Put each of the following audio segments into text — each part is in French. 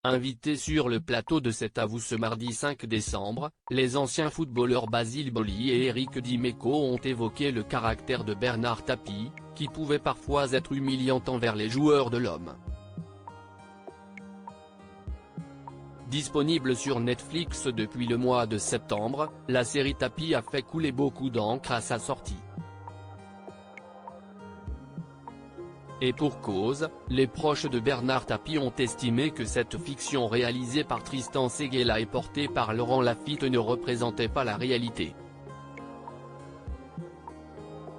Invités sur le plateau de C'est à vous ce mardi 5 décembre, les anciens footballeurs Basile Boli et Eric Dimeco ont évoqué le caractère de Bernard Tapie, qui pouvait parfois être humiliant envers les joueurs de l'OM. Disponible sur Netflix depuis le mois de septembre, la série Tapie a fait couler beaucoup d'encre à sa sortie. Et pour cause, les proches de Bernard Tapie ont estimé que cette fiction réalisée par Tristan Seguela et portée par Laurent Lafitte ne représentait pas la réalité.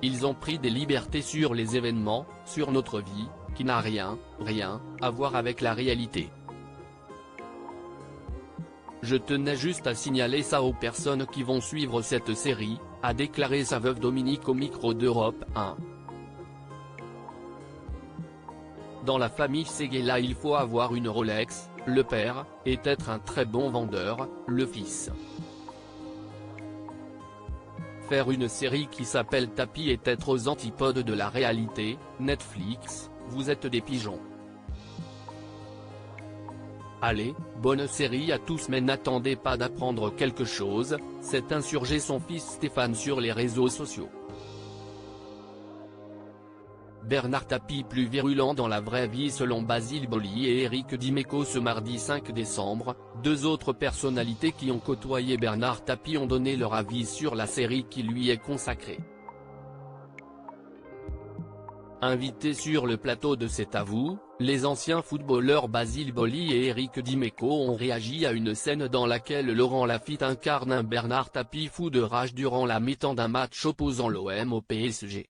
Ils ont pris des libertés sur les événements, sur notre vie, qui n'a rien à voir avec la réalité. Je tenais juste à signaler ça aux personnes qui vont suivre cette série, a déclaré sa veuve Dominique au micro d'Europe 1. Dans la famille Seguela il faut avoir une Rolex, le père, et être un très bon vendeur, le fils. Faire une série qui s'appelle Tapie est être aux antipodes de la réalité, Netflix, vous êtes des pigeons. Allez, bonne série à tous mais n'attendez pas d'apprendre quelque chose, s'est insurgé son fils Stéphane sur les réseaux sociaux. Bernard Tapie plus virulent dans la vraie vie selon Basile Boli et Eric Dimeco ce mardi 5 décembre, deux autres personnalités qui ont côtoyé Bernard Tapie ont donné leur avis sur la série qui lui est consacrée. Invités sur le plateau de C'est à vous, les anciens footballeurs Basile Boli et Eric Dimeco ont réagi à une scène dans laquelle Laurent Lafitte incarne un Bernard Tapie fou de rage durant la mi-temps d'un match opposant l'OM au PSG.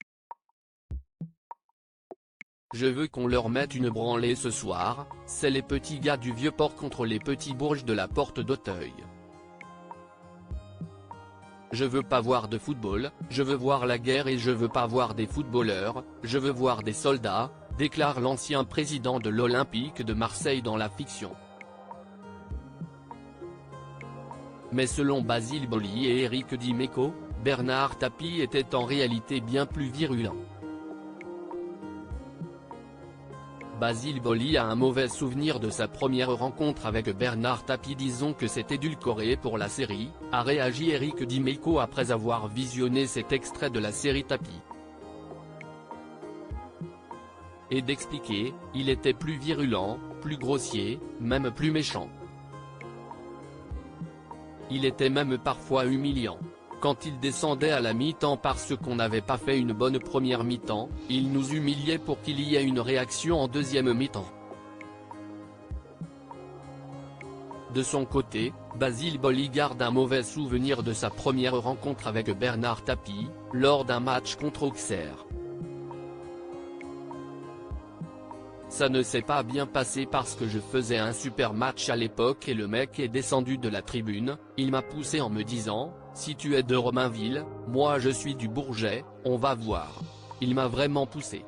Je veux qu'on leur mette une branlée ce soir, c'est les petits gars du Vieux-Port contre les petits bourges de la Porte d'Auteuil. Je veux pas voir de football, je veux voir la guerre et je veux pas voir des footballeurs, je veux voir des soldats, déclare l'ancien président de l'Olympique de Marseille dans la fiction. Mais selon Basile Boli et Eric Dimeco, Bernard Tapie était en réalité bien plus virulent. Basile Boli a un mauvais souvenir de sa première rencontre avec Bernard Tapie, disons que c'est édulcoré pour la série, a réagi Eric Dimeco après avoir visionné cet extrait de la série Tapie. Et d'expliquer, il était plus virulent, plus grossier, même plus méchant. Il était même parfois humiliant. Quand il descendait à la mi-temps parce qu'on n'avait pas fait une bonne première mi-temps, il nous humiliait pour qu'il y ait une réaction en deuxième mi-temps. De son côté, Basile Boli garde un mauvais souvenir de sa première rencontre avec Bernard Tapie, lors d'un match contre Auxerre. Ça ne s'est pas bien passé parce que je faisais un super match à l'époque et le mec est descendu de la tribune, il m'a poussé en me disant, si tu es de Romainville, moi je suis du Bourget, on va voir. Il m'a vraiment poussé.